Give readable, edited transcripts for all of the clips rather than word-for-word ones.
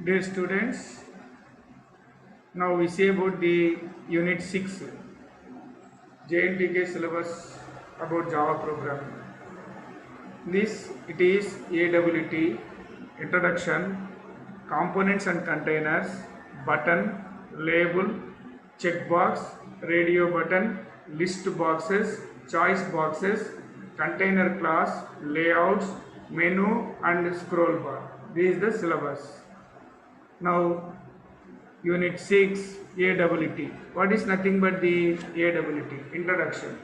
Dear students, now we see about the Unit 6 JNTK syllabus about Java programming. This it is AWT Introduction, Components and Containers, Button, Label, Checkbox, Radio button, List boxes, Choice boxes, Container class, Layouts, Menu and Scroll bar. This is the syllabus. Now Unit 6 AWT. What is nothing but the AWT? Introduction.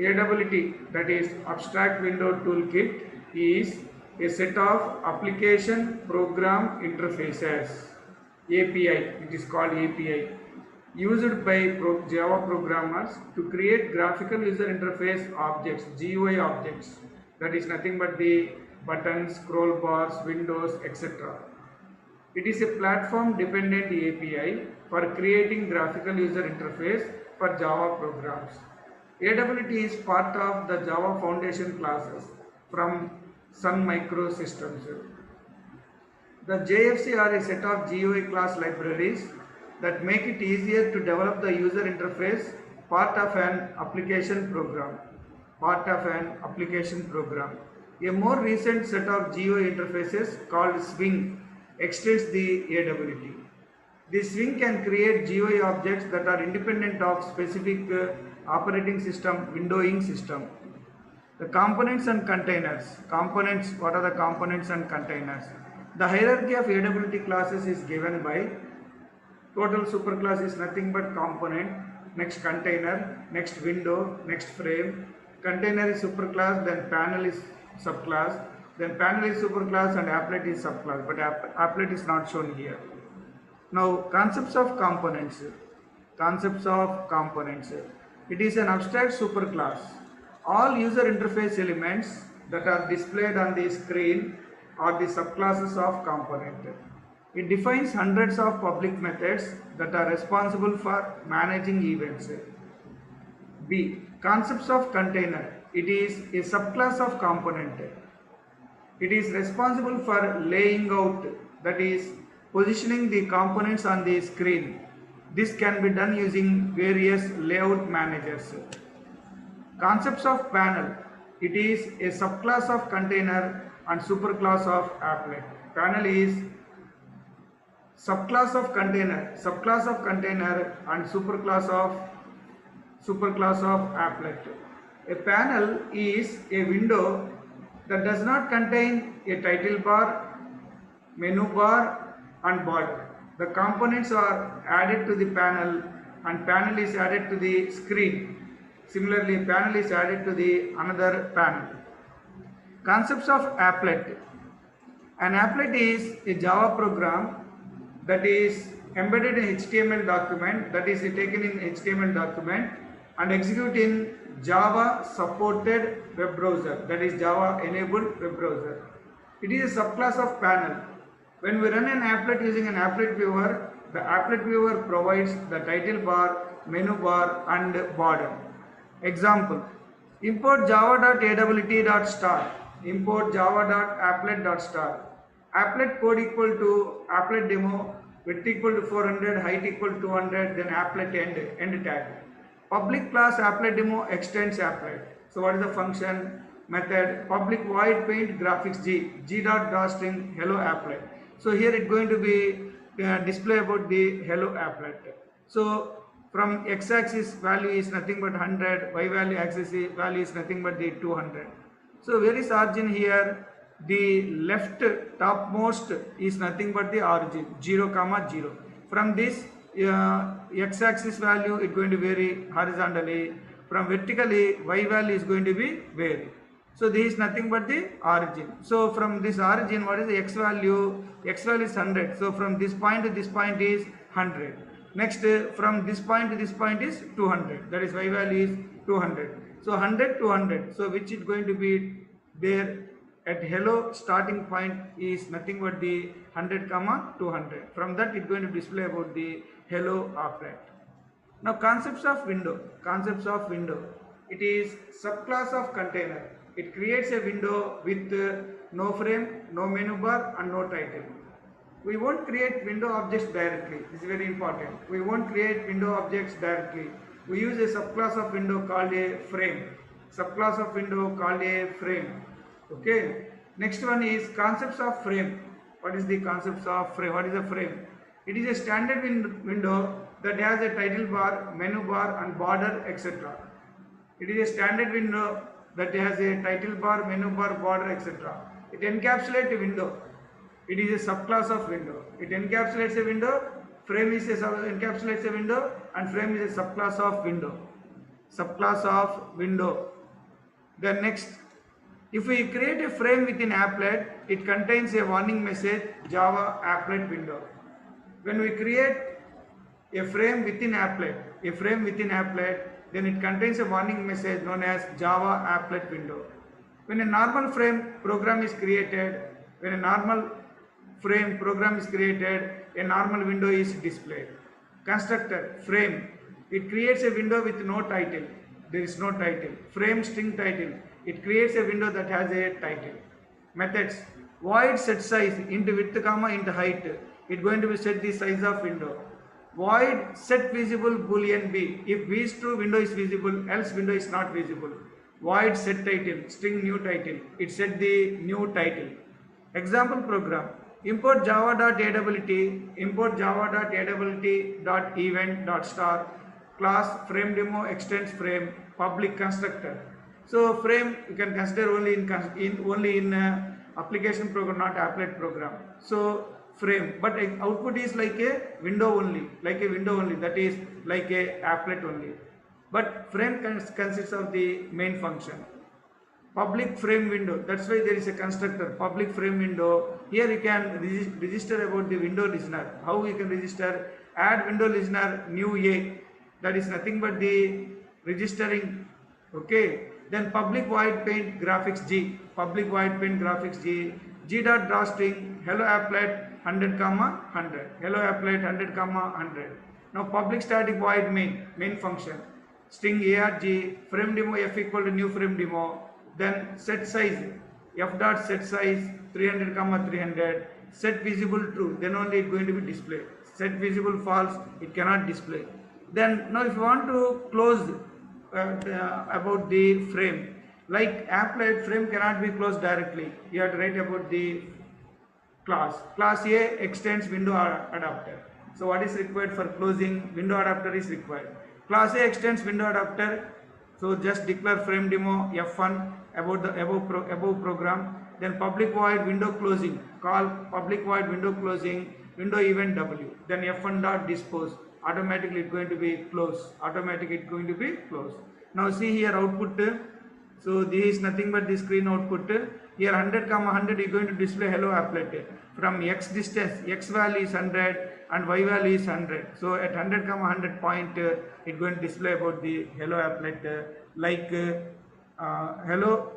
AWT, that is Abstract Window Toolkit, is a set of application program interfaces, API, it is called API, used by Java programmers to create graphical user interface objects, GUI objects, that is nothing but the buttons, scroll bars, windows, etc. It is a platform-dependent API for creating graphical user interface for Java programs. AWT is part of the Java Foundation classes from Sun Microsystems. The JFC are a set of GUI class libraries that make it easier to develop the user interface part of an application program. A more recent set of GUI interfaces called Swing extends the AWT. The Swing can create GUI objects that are independent of specific operating system windowing system. The components and containers. Components, what are the components and containers? The hierarchy of AWT classes is given by total superclass is nothing but component, next container, next window, next frame. Container is superclass, then panel is subclass, then panel is superclass and applet is subclass, but applet is not shown here. Now concepts of components. It is an abstract superclass. All user interface elements that are displayed on the screen are the subclasses of component. It defines hundreds of public methods that are responsible for managing events. B. Concepts of container. It is a subclass of component. It is responsible for laying out, that is, positioning the components on the screen. This can be done using various layout managers. Concepts of panel. It is a subclass of container and superclass of applet. Panel is subclass of container and superclass of applet. A panel is a window that does not contain a title bar, menu bar and border. The components are added to the panel and panel is added to the screen. Similarly, panel is added to the another panel. Concepts of applet. An applet is a Java program that is embedded in HTML document, that is taken in HTML document and execute in Java supported web browser, that is Java enabled web browser. It is a subclass of panel. When we run an applet using an applet viewer, the applet viewer provides the title bar, menu bar and border. Example, import java.awt.star, import java.applet.star. Applet code equal to applet demo, width equal to 400, height equal to 200, then applet end tag. Public class applet demo extends applet. So what is the function? Method public void paint graphics g.drawString hello applet. So here it going to be display about the hello applet. So from x-axis value is nothing but 100, y value axis value is nothing but the 200. So where is origin here? The left topmost is nothing but the origin 0, 0. From this x-axis value it going to vary horizontally. From vertically y value is going to be vary. So this is nothing but the origin. So from this origin, what is the x value? X value is 100. So from this point to this point is 100. Next from this point to this point is 200. That is y value is 200. So 100 to 100. So which is going to be there at hello starting point is nothing but the 100 comma 200. From that it going to display about the hello applet. Now concepts of window. It is subclass of container. It creates a window with no frame, no menu bar and no title. We won't create window objects directly. This is very important. We won't create window objects directly. We use a subclass of window called a frame. Subclass of window called a frame. Okay. Next one is concepts of frame. What is the concepts of frame? What is a frame? It is a standard window that has a title bar, menu bar and border, etc. It is a standard window that has a title bar, menu bar, border, etc. It encapsulates a window. It is a subclass of window. It encapsulates a window. Frame is encapsulates a window, and frame is a subclass of window. Subclass of window. Then next, if we create a frame within applet, it contains a warning message Java applet window. When we create a frame within applet, then it contains a warning message known as Java applet window. When a normal frame program is created, a normal window is displayed. Constructor frame, it creates a window with no title. There is no title. Frame string title, it creates a window that has a title. Methods, void set size into width comma into height, it going to be set the size of window. Void set visible boolean b, if b is true window is visible, else window is not visible. Void set title string new title, it set the new title. Example program, import java.awt.event.star class frame demo extends frame public constructor. So frame you can consider only in application program, not applet program. So frame, but output is like a window only, that is like a applet only. But frame consists of the main function. Public frame window, that's why there is a constructor, public frame window. Here you can register about the window listener. How you can register? Add window listener new A, that is nothing but the registering. Okay, then public void paint graphics G, G dot drawstring hello applet 100 comma 100, hello applet 100 comma 100. Now public static void main function string arg frame demo f equal to new frame demo. Then set size f dot set size 300 comma 300, set visible true, then only it going to be displayed. Set visible false, it cannot display. Then now if you want to close about the frame, like applet frame cannot be closed directly. You have to write about the class A extends window adapter. So what is required for closing? Window adapter is required. Class A extends window adapter. So just declare frame demo f1 about the above program. Then public void window closing, call public void window closing window event w. Then f1 dot dispose, automatically it's going to be closed. Now see here output. So this is nothing but the screen output. Here 100 comma 100 is going to display hello applet. From x distance, x value is 100 and y value is 100. So at 100 comma 100 point, it's going to display about the hello applet, like hello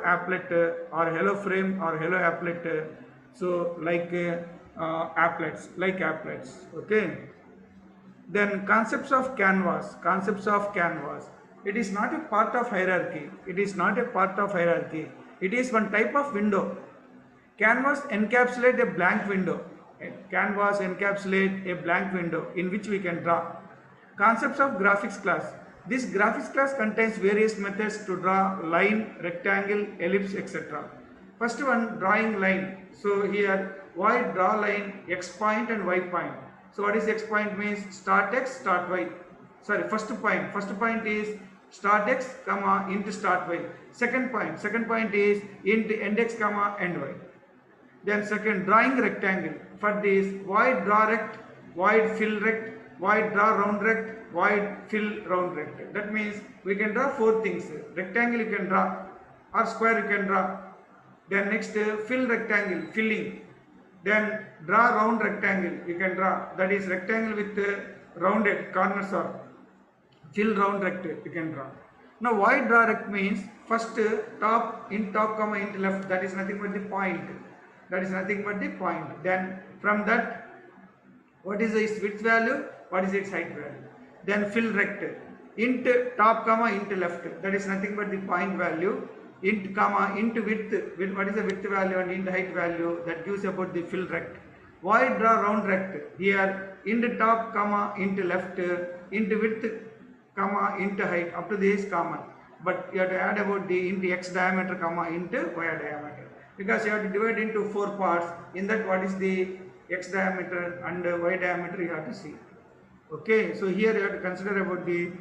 applet or hello frame or hello applet. So like applets. Okay. Then concepts of canvas. It is not a part of hierarchy. It is one type of window. Canvas encapsulate a blank window. In which we can draw. Concepts of graphics class. This graphics class contains various methods to draw line, rectangle, ellipse, etc. First one, drawing line. So here void draw line x point and y point. So what is x point means? Start x, start y. Sorry, first point is start x, comma, int start y. Second point is int end x, comma, end y. Then second, drawing rectangle. For this, void draw rect, void fill rect, void draw round rect, void fill round rect. That means we can draw four things. Rectangle you can draw, or square you can draw. Then next, fill rectangle, filling. Then draw round rectangle you can draw, that is rectangle with rounded corners, or fill round rect you can draw. Now void draw rect means first top comma int left, that is nothing but the point. Then from that, what is its width value, what is its height value. Then fill rect, int top comma int left, that is nothing but the point value. Int comma int width, what is the width value, and int height value, that gives about the fill rect. Void draw round rect. Here into top comma into left into width comma into height up to this common. But you have to add about the into x diameter comma into y diameter, because you have to divide into 4 parts. In that, what is the x diameter and y diameter you have to see. Okay, so here you have to consider about the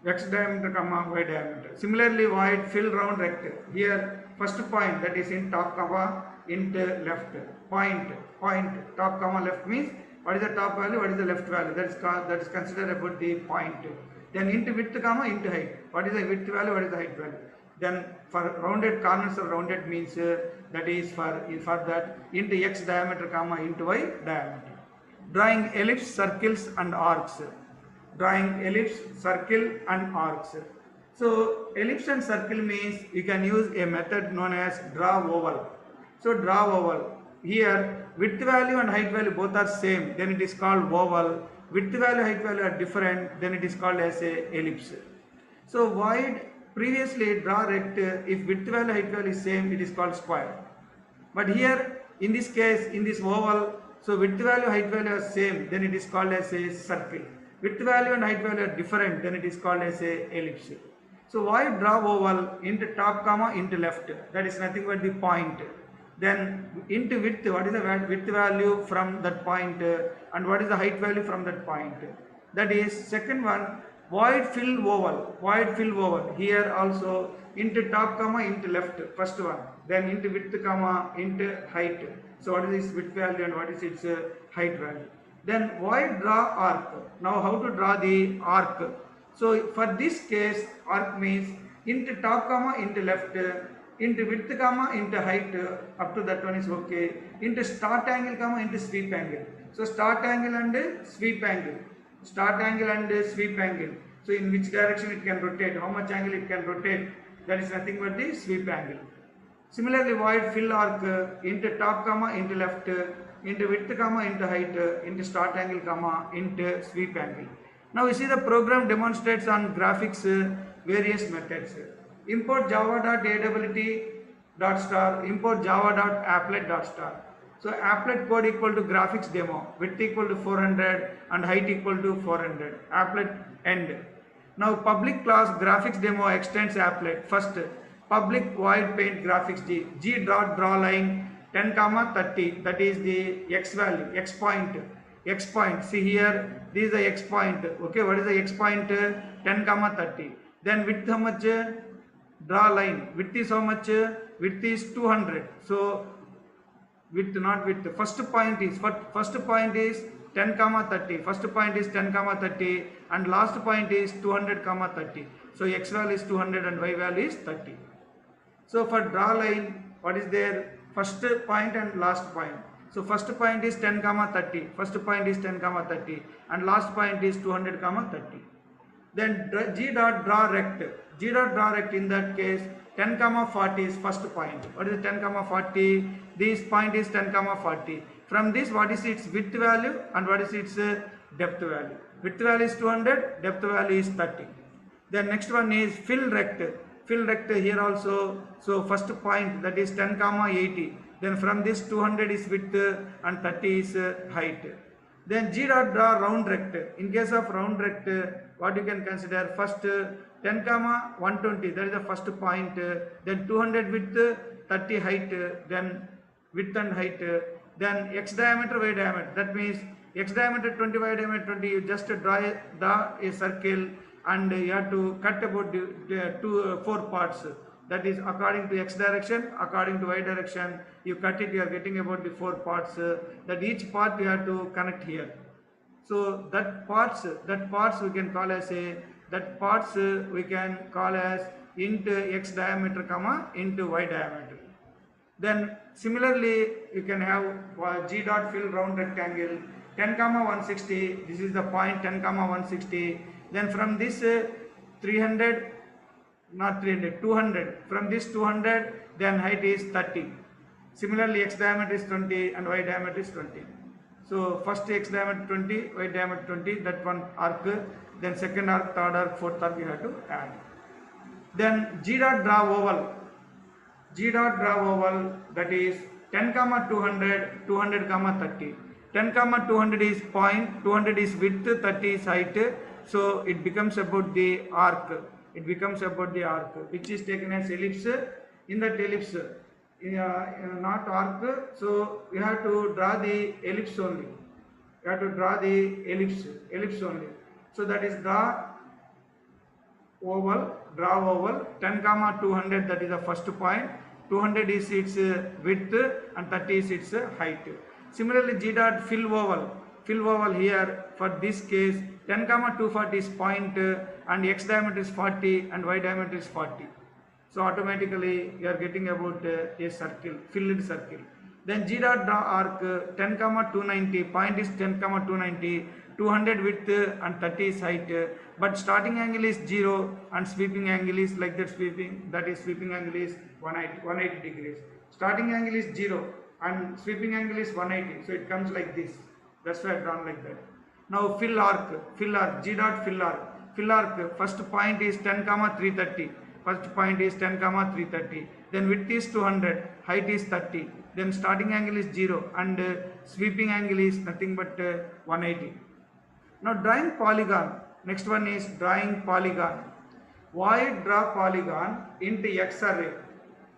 x diameter comma y diameter. Similarly, void fill round rect. Here first point, that is in top comma into left. Point top comma left means what is the top value, what is the left value, that is considered about the point. Then into width comma into height, what is the width value, what is the height value. Then for rounded corners of rounded means that is for that into x diameter comma into y diameter. Drawing ellipse, circles and arcs. Drawing ellipse, circle and arcs. So ellipse and circle means you can use a method known as draw oval. So draw oval. Here width value and height value both are same, then it is called oval. Width value, height value are different, then it is called as a ellipse. So void, previously draw rect, if width value, height value is same, it is called square. But here in this case, in this oval, so width value, height value are same, then it is called as a circle. Width value and height value are different, then it is called as a ellipse. So void draw oval into top comma into left, that is nothing but the point. Then into width, what is the width value from that point and what is the height value from that point. That is second one, void fill oval. Void fill oval. Here also into top comma into left, first one. Then into width comma into height. So what is its width value and what is its height value. Then void draw arc. Now how to draw the arc. So for this case, arc means into top comma into left, into width comma into height, up to that one is okay, into start angle comma into sweep angle. So start angle and sweep angle. Start angle and sweep angle. So in which direction it can rotate, how much angle it can rotate, that is nothing but the sweep angle. Similarly, void fill arc into top comma into left, into width comma into height, into start angle comma into sweep angle. Now you see the program demonstrates on graphics various methods. Import java.awt.star, import java.applet.star. So applet code equal to graphics demo, width equal to 400 and height equal to 400. Applet end. Now public class graphics demo extends applet. First, public void paint graphics g dot draw line 10 comma 30, that is the x value, x point. See here, this is the x point. Okay, what is the x point? 10 comma 30. Then width how much? Draw line. Width is how much? Width is 200. So width, not width. First point is 10 comma 30. First point is 10 comma 30 and last point is 200 comma 30. So x value is 200 and y value is 30. So for draw line, what is there? First point and last point. So first point is 10 comma 30. First point is 10 comma 30 and last point is 200 comma 30. Then g dot draw rect. G dot draw rect, in that case 10 comma 40 is first point. What is 10 comma 40? This point is 10 comma 40. From this, what is its width value and what is its depth value? Width value is 200, depth value is 30. Then next one is fill rect. Fill rect here also. So first point, that is 10 comma 80. Then from this 200 is width and 30 is height. Then g dot draw round rect. In case of round rect, what you can consider? First 10 comma 120, that is the first point. Then 200 width, 30 height. Then width and height. Then x diameter, y diameter. That means x diameter 20, y diameter 20. You just draw a circle and you have to cut about the 4 parts. That is according to x direction, according to y direction. You cut it, you are getting about the 4 parts. That each part you have to connect here. So that parts we can call as into x diameter comma into y diameter. Then similarly you can have g dot fill round rectangle 10 comma 160. This is the point 10 comma 160. Then from this 200. From this 200, then height is 30. Similarly, x diameter is 20 and y diameter is 20. So first x diameter 20, y diameter 20, that one arc. Then second arc, third arc, fourth arc you have to add. Then g dot draw oval. G dot draw oval, that is 10 comma 200, 200 comma 30. 10 comma 200 is point, 200 is width, 30 is height. So it becomes about the arc. It becomes about the arc, which is taken as ellipse. In that ellipse, not arc, so you have to draw the ellipse only. You have to draw the ellipse only. So that is draw oval, 10 comma 200, that is the first point. 200 is its width and 30 is its height. Similarly, G dot fill oval here for this case 10 comma 240 is point and x diameter is 40 and y diameter is 40. So automatically you are getting about a circle, filled circle. Then G dot draw arc 10 comma 290, point is 10 comma 290, 200 width and 30 is height, but starting angle is 0 and sweeping angle is like that, sweeping angle is 180 degrees. Starting angle is 0 and sweeping angle is 180, so it comes like this. That's why I drawn like that. Now fill arc, G dot fill arc, first point is 10 comma 330, first point is 10 comma 330, then width is 200, height is 30, then starting angle is 0 and sweeping angle is nothing but 180. Now drawing polygon, next one is drawing polygon. Why draw polygon into X array,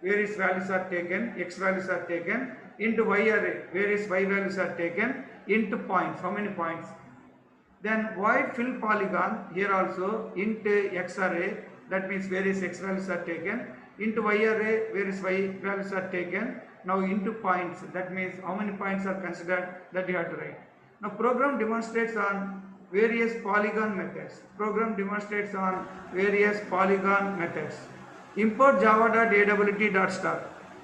where its values are taken, X values are taken, into Y array, where its Y values are taken, into points, how many points. Then why fill polygon here also into X array, that means where its X values are taken, into Y array, where its Y values are taken, now into points, that means how many points are considered, that you have to write. Now program demonstrates on various polygon methods. Import java.awt.star,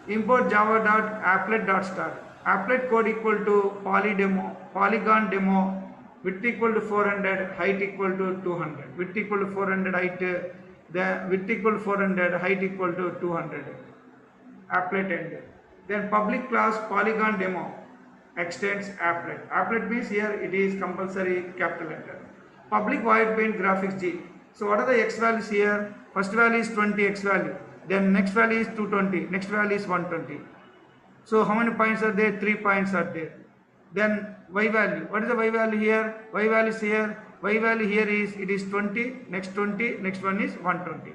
import java.applet.star, applet code equal to polygon demo, width equal to 400, height equal to 200, width equal to 400, height, the width equal to 400, height equal to 200, applet end. Then public class polygon demo extends applet. Applet means here it is compulsory capital letter. Public void paint graphics G. So what are the X values here? First value is 20 X value. Then next value is 220. Next value is 120. So how many points are there? 3 points are there. Then Y value. What is the Y value here? Y value is here. Y value here is, it is 20. Next one is 120.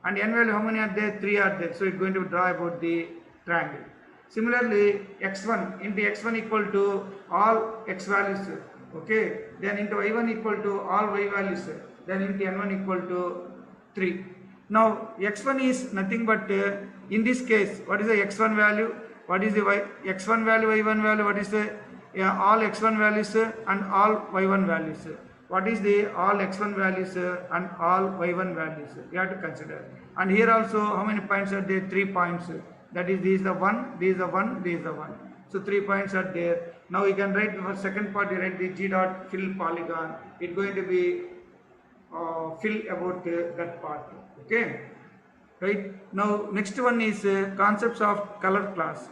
And N value, how many are there? 3 are there. So it's going to draw about the triangle. Similarly, x1 into x1 equal to all x values, okay, then into y1 equal to all y values, then into n1 equal to 3. Now x1 is nothing but in this case, what is the x1 value, what is the x1 value, y1 value, what is the all x1 values and all y1 values, what is the all x1 values and all y1 values, you have to consider. And here also how many points are there? 3 points. That is, this is the 1, this is the 1, this is the 1. So 3 points are there. Now you can write for second part, you write the G dot fill polygon. It's going to be fill about that part. Okay. Right. Now next one is concepts of color class.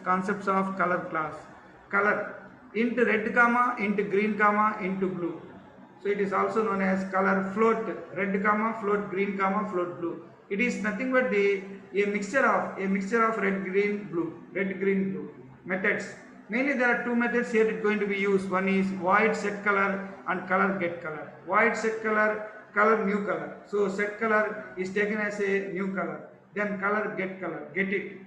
Color into red comma, into green comma, into blue. So it is also known as color float. Red comma, float green comma, float blue. It is nothing but a mixture of red, green, blue methods. Mainly there are 2 methods here it going to be used. One is void set color and color get color. Void set color, color new color. So set color is taken as a new color. Then color, get it.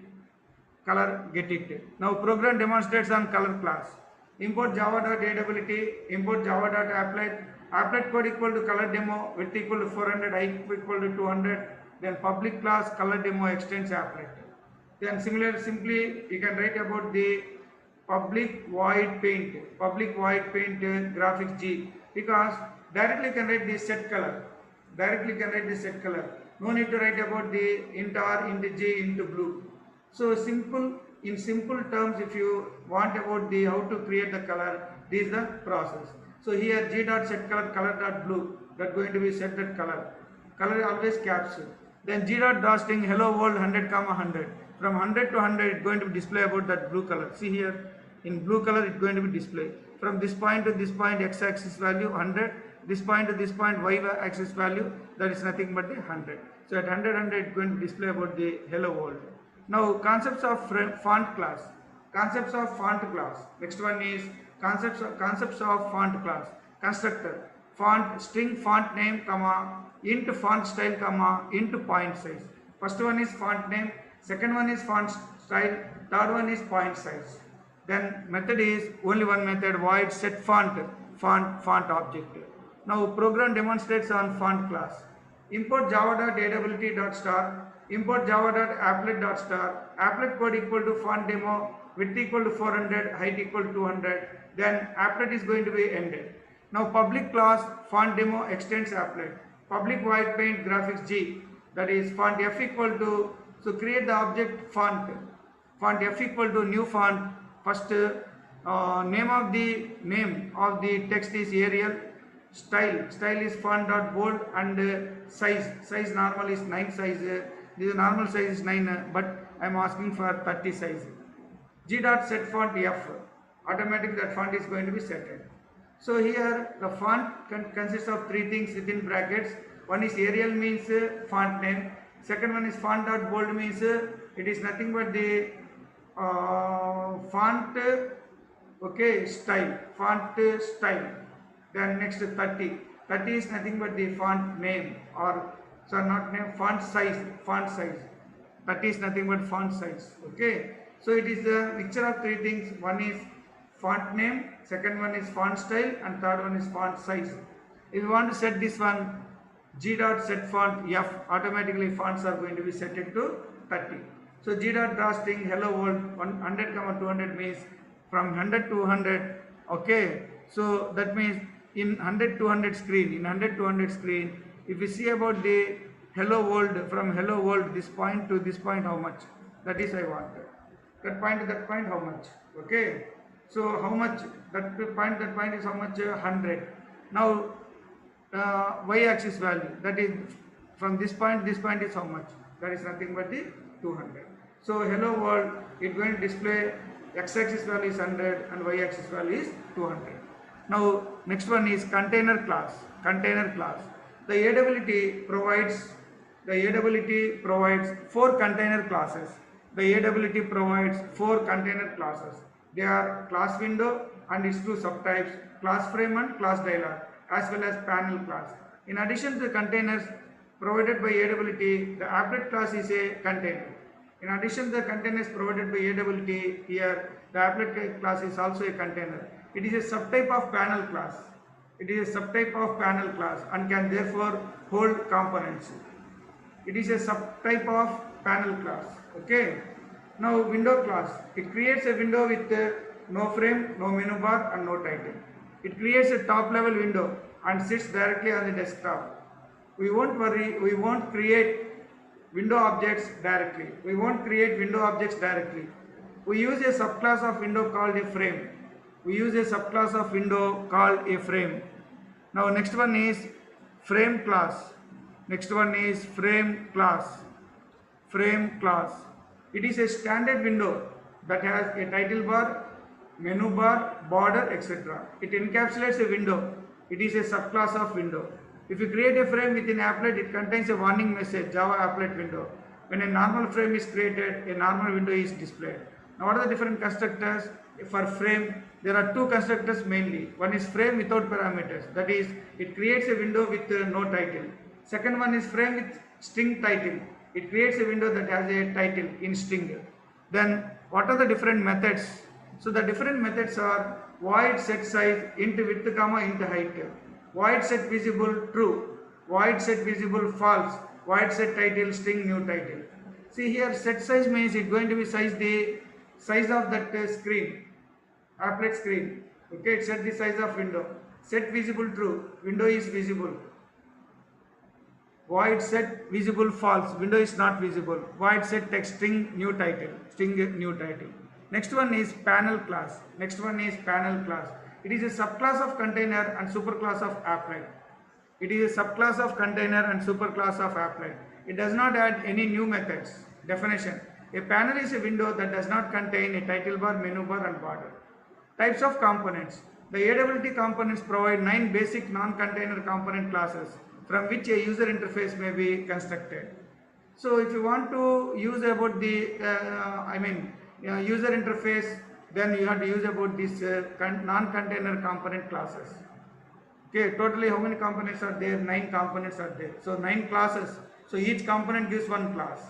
Color, get it. Now program demonstrates on color class. Import java.awt, import java.applet, applet code equal to color demo, width equal to 400, height equal to 200. Then public class color demo extends applet. Then simply you can write about the public void paint graphics G, because directly you can write the set color. No need to write about the int R, int G, into blue. So in simple terms, if you want about the how to create the color, this is the process. So here G dot set color dot blue, that going to be set that color. Color always caps. Then G dot draw string hello world 100, 100. From 100 to 100 it's going to be display about that blue color. See here, in blue color it's going to be displayed. From this point to this point x axis value 100, this point to this point y axis value, that is nothing but the 100. So at 100 it's going to display about the hello world. Now concepts of font class. Next one is concepts of font class. Constructor, font string font name, comma, int font style, comma, int point size. First one is font name, second one is font style, third one is point size. Then method is only one method, void set font object. Now program demonstrates on font class. Import java.awt.star, import java.applet.star, applet code equal to font demo, width equal to 400, height equal to 200, then applet is going to be ended. Now public class font demo extends applet, public white paint graphics G, that is font f equal to, so create the object font f equal to new font, first name of the text is Arial, style is font dot bold, and size normal is 9 size, this normal size is 9, but I am asking for 30 size. G dot set font f, automatically that font is going to be set. So here the font consists of three things within brackets. One is Arial, means font name. Second one is font dot bold, means it is nothing but the font style. Then next 30 is nothing but the font name, or so not name, font size. 30 is nothing but font size. Okay, so it is a mixture of three things. One is font name, second one is font style, and third one is font size. If you want to set this one, G dot set font f, automatically fonts are going to be set to 30. So G dot draw string hello world 100, 200 means from 100 to 100. Okay, so that means in 100 to 100 screen, if you see about the hello world, from hello world this point to this point, how much, that is I want. That point to that point, how much? Okay, so how much, that point is how much? 100. Now y-axis value, that is from this point is how much? That is nothing but the 200. So hello world, it going to display x-axis value is 100 and y-axis value is 200. Now next one is container class. The AWT provides 4 container classes. They are class window and its two subtypes, class frame and class dialog, as well as panel class. In addition to the containers provided by AWT, the applet class is a container. In addition to the containers provided by AWT, here the applet class is also a container. It is a subtype of panel class. And can therefore hold components. It is a subtype of panel class. Okay. Now window class. It creates a window with no frame, no menu bar, and no title. It creates a top level window and sits directly on the desktop. We won't worry, we won't create window objects directly. We use a subclass of window called a frame. Now next one is frame class. Frame class. It is a standard window that has a title bar, menu bar, border, etc. It encapsulates a window. It is a subclass of window. If you create a frame within applet, it contains a warning message, Java applet window. When a normal frame is created, a normal window is displayed. Now what are the different constructors? For frame, there are two constructors mainly. One is frame without parameters, that is, it creates a window with no title. Second one is frame with string title. It creates a window that has a title in string. Then what are the different methods? So the different methods are void set size, int width, int height, void set visible true, void set visible false, void set title string new title. See here, set size means it's going to be the size of that screen, applet screen. Okay, it set the size of window. Set visible true, window is visible. Void set visible false, window is not visible. Void set text string new title. Next one is panel class. It is a subclass of container and superclass of applet. It does not add any new methods. Definition. A panel is a window that does not contain a title bar, menu bar, and border. Types of components. The AWT components provide 9 basic non-container component classes from which a user interface may be constructed. So if you want to use about the user interface, Then you have to use about this non-container component classes. Okay, totally how many components are there? 9 components are there. So 9 classes. So each component gives one class.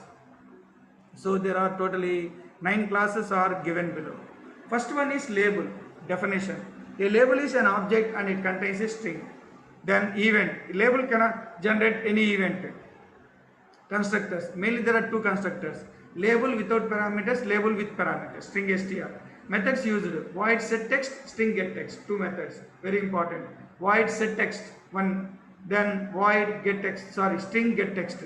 So there are totally 9 classes are given below. First one is label, definition. A label is an object and it contains a string. Then event. Label cannot generate any event. Constructors. Mainly there are two constructors. Label without parameters, label with parameters. String str. Methods used. Void set text, string get text. Two methods. Very important. Void set text. One. Then void get text. Sorry, string get text.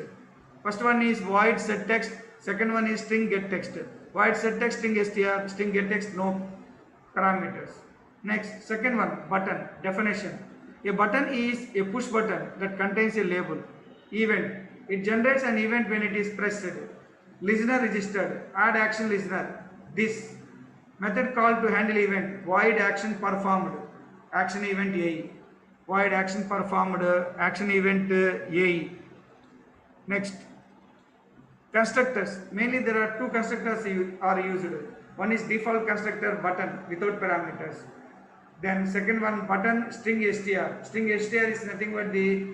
First one is void set text. Second one is string get text. Void set text, string str, string get text, no parameters. Next, second one, button. Definition. A button is a push button that contains a label. Event. It generates an event when it is pressed. Listener registered. Add action listener. This. Method called to handle event. Void action performed. Action event A. Void action performed. Action event A. Next. Constructors. Mainly there are two constructors are used. One is default constructor button without parameters. Then second one button string str. String str is nothing but the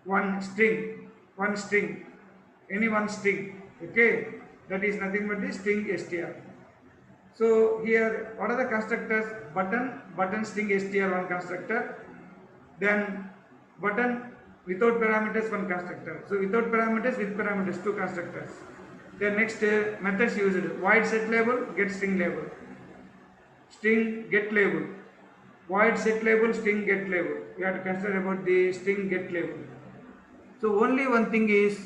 one string, any one string. Okay, that is nothing but the string str. So here, what are the constructors? Button string str one constructor. Then button without parameters one constructor. So without parameters, with parameters two constructors. Then next methods used. Void set label, get string label. String get label. Void set label, string get label. We have to consider about the string get label. So only one thing is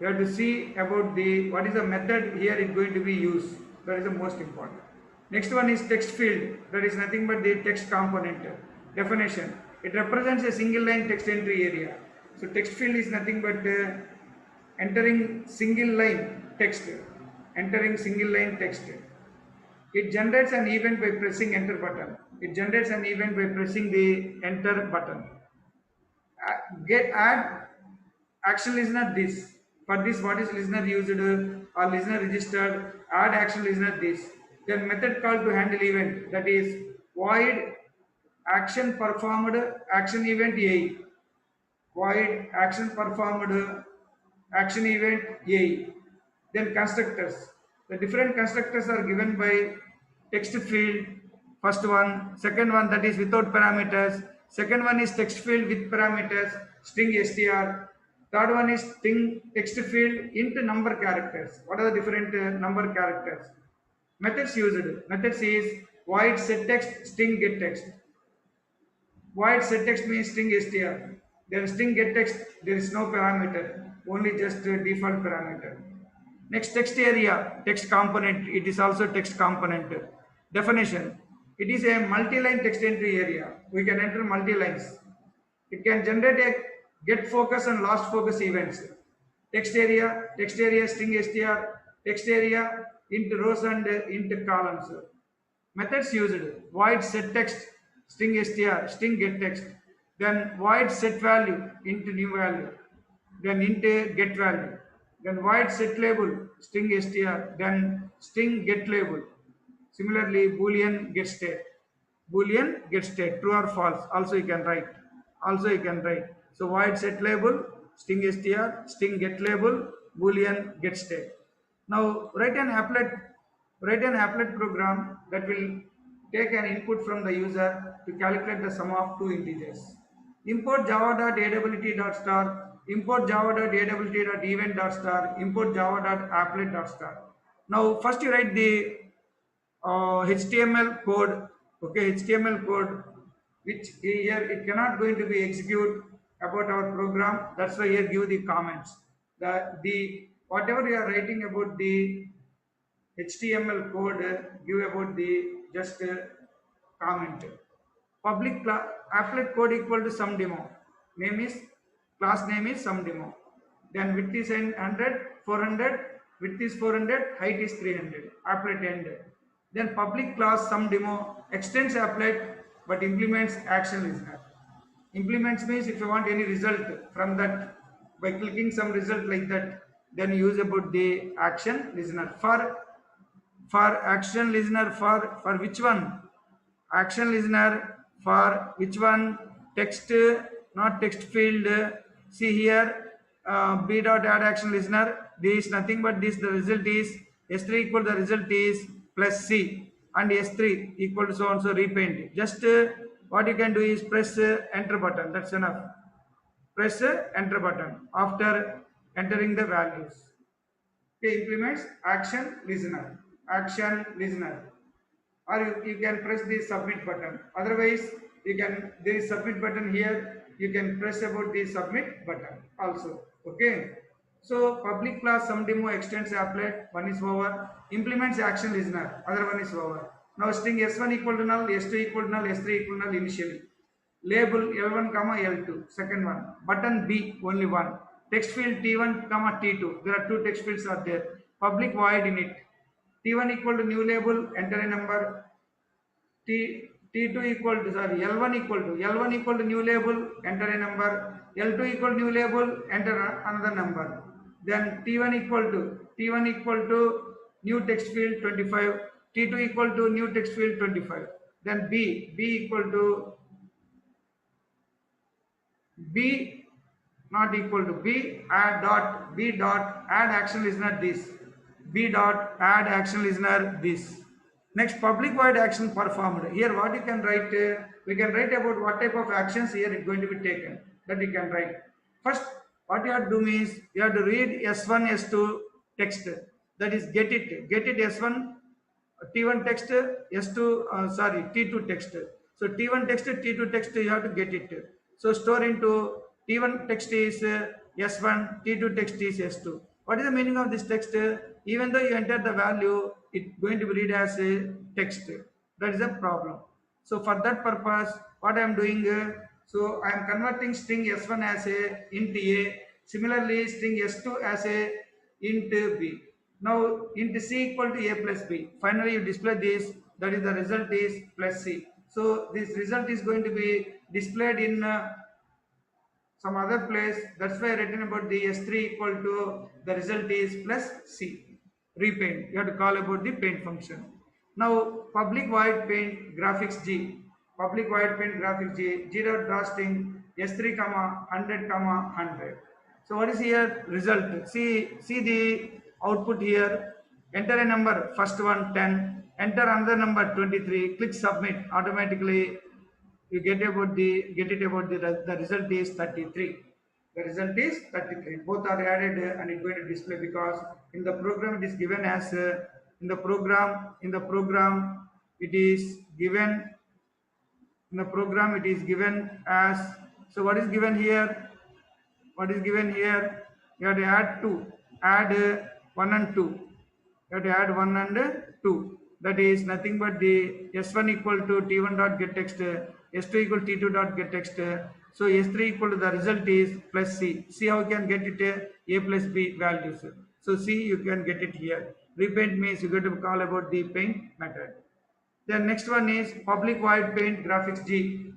you have to see about the what is the method here is going to be used. That is the most important. Next one is text field. That is nothing but the text component. Definition. It represents a single line text entry area. So text field is nothing but entering single line text. Entering single line text. It generates an event by pressing enter button. It generates an event by pressing the enter button. Add action listener this. For this, what is listener used or listener registered? Add action listener this. Then method called to handle event, that is void action performed action event A. Void action performed action event A. Then constructors. The different constructors are given by text field. First one, second one that is without parameters. Second one is text field with parameters, string str. Third one is string text field into number characters. What are the different number characters? Methods used. Methods is void set text, string get text. Void set text means string str. Then string get text, there is no parameter, only just default parameter. Next, text area, text component. It is also text component. Definition. It is a multi-line text entry area. We can enter multi-lines. It can generate a get focus and lost focus events. Text area, string str, text area into rows and into columns. Methods used. Void set text, string str, string get text. Then void set value into new value. Then into get value. Then void set label, string str. Then string get label. Similarly, boolean get state. Boolean get state, true or false. Also you can write. So void set label, string str, string get label, boolean get state. Now write an applet program that will take an input from the user to calculate the sum of two integers. Import java.awt.star, import java.awt.event.star, import java.applet.star. Now first you write the HTML code, okay, HTML code, which here it cannot going to be execute about our program. That's why here give the comments. The whatever you are writing about the HTML code, give about the just comment. Public applet code equal to some demo. Class name is some demo. Then width is 100, 400, width is 400, height is 300. Applet end. Then public class some demo extends applet but implements action listener. Implements means if you want any result from that by clicking some result like that, then use about the action listener. For action listener, for which one? Action listener for which one? Text, not text field. See here, b dot add action listener, this is nothing but this, the result is s3 equal, the result is plus c, and s3 equal to so and so repaint. Just what you can do is press enter button, that's enough. Press enter button after entering the values. Okay, implements action listener, action listener. Or you can press the submit button. Otherwise, you can, there is submit button here, you can press about the submit button also. Okay. So public class some demo extends applet, one is over. Implements action listener, other one is over. Now string s1 equal to null, s2 equal to null, s3 equal to null initially. Label L1 comma L2, second one. Button B, only one. Text field T1 comma T2, there are two text fields are there. Public void in it. T1 equal to new label, enter a number. T2 equal to, sorry, L1 equal to new label, enter a number. L2 equal to new label, enter another number. Then T1 equal to new text field 25. T2 equal to new text field 25. Then B equal to B not equal to B, add dot B dot add action listener this, B dot add action listener this. Next, public void action performed. Here what you can write, we can write about what type of actions here is going to be taken, that you can write. First, what you have to do is you have to read S1 S2 text, that is get it S1 T1 text, S2, sorry, T2 text. So T1 text, T2 text, you have to get it. So store into T1 text is S1, T2 text is S2. What is the meaning of this text? Even though you enter the value, it's going to be read as a text. That is a problem. So for that purpose, what I am doing, so I am converting string S1 as a int A. Similarly, string S2 as a int B. Now int C equal to A plus B. Finally, you display this. That is the result is plus C. So this result is going to be displayed in some other place. That's why I written about the S3 equal to the result is plus C. Repaint. You have to call about the paint function. Now public void paint graphics G. Public void paint graphics G. G dot draw string S3 comma 100 comma 100. So what is here result? See the output here. Enter a number, first one 10. Enter another number 23. Click submit. Automatically you get about the result is 33. The result is 33. Both are added and it's going to display because in the program it is given as in the program it is given it is given as, so what is given here? What is given here? You have to add 2, add 1 and 2. You have to add 1 and 2. That is nothing but the S1 equal to T1 dot get text, S2 equal to T2 dot get text. So S3 equal to the result is plus C. See how you can get it A plus B values. So C you can get it here. Repaint means you get to call about the paint method. Then next one is public void paint graphics G.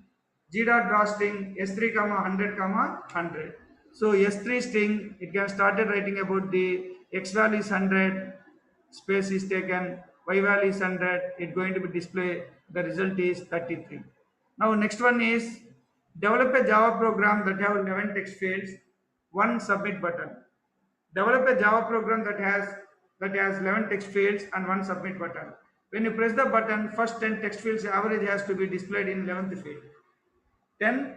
G dot draw string S3 comma 100 comma 100. So S3 string, it can started writing about the X value is 100, space is taken, Y value is 100, it's going to be display, the result is 33. Now next one is develop a Java program that have 11 text fields, one submit button. Develop a Java program that has 11 text fields and one submit button. When you press the button, first 10 text fields average has to be displayed in 11th field. 10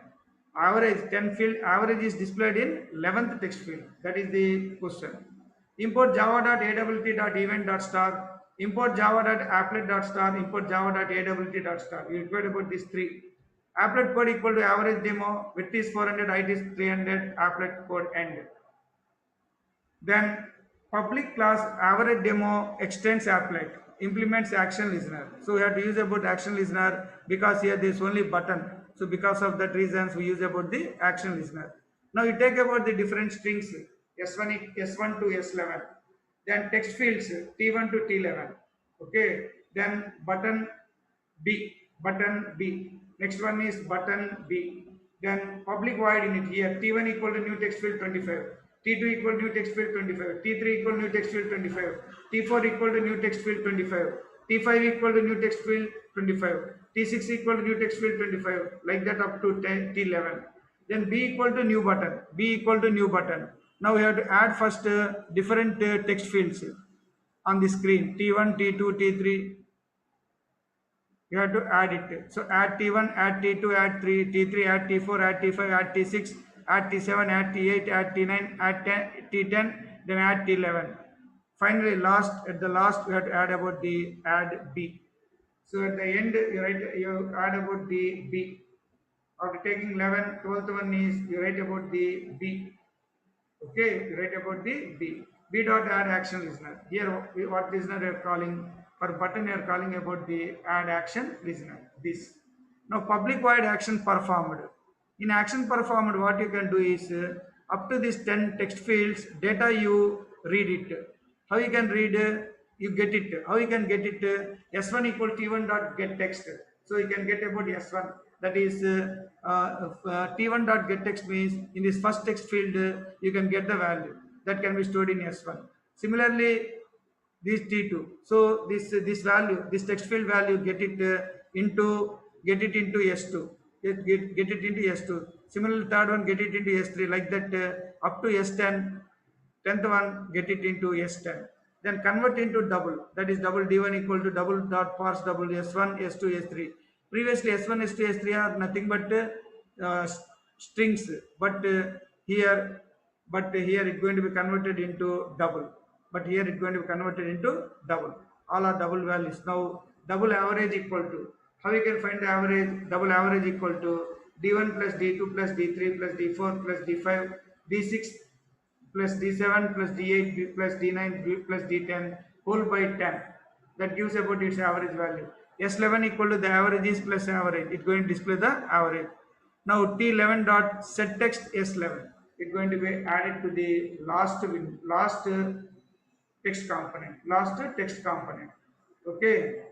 field average is displayed in 11th text field. That is the question. Import java.awt.event.star, import java.applet.star, import java.awt.star. You required about these three. Applet code equal to average demo, width is 400, height is 300, applet code end. Then public class average demo extends applet, implements action listener. So we have to use about action listener because here there is only button. So because of that reasons we use about the action listener. Now you take about the different strings S1 to S11. Then text fields T1 to T11. Okay. Then button B. Next one is button B. Then public void in it here T1 equal to new text field 25. T2 equal new text field 25, T3 equal new text field 25, T4 equal to new text field 25, T5 equal to new text field 25, T6 equal to new text field 25, like that up to 10, T11. Then B equal to new button, B equal to new button. Now we have to add first different text fields on the screen, T1, T2, T3, you have to add it. So add T1, add T2, add 3, T3, add T4, add T5, add T6, add T7, add T8, add T9, add T10, then add T11. Finally, at the last, we have to add about the add B. So at the end, you add about the B. After taking 11, 12th one is you write about the B. Okay, you write about the B. B dot add action listener. Here, what listener you are calling for button, you are calling about the add action listener. This. Now, public void action performed. In action performed, what you can do is up to this 10 text fields, data you read it. How you can read? You get it. How you can get it? S1 equal T1 dot get text. So you can get about S1. That is T1 dot get text means in this first text field you can get the value that can be stored in S1. Similarly, this T2. So this value, this text field value, get it into S2. Get it into S2. Similarly, third one get it into S3. Like that up to S10. 10th one get it into S10. Then convert into double. That is double D1 equal to double dot parse double S1, S2, S3. Previously S1, S2, S3 are nothing but strings, but here here it's going to be converted into double. But here it's going to be converted into double. All are double values. Now double average equal to, how you can find the average? Double average equal to D1 plus D2 plus D3 plus D4 plus D5 D6 plus D7 plus D8 plus D9 plus D10 whole by 10. That gives about its average value. S11 equal to the average is plus average. It's going to display the average. Now T11 dot set text S11. It's going to be added to the last text component. Okay.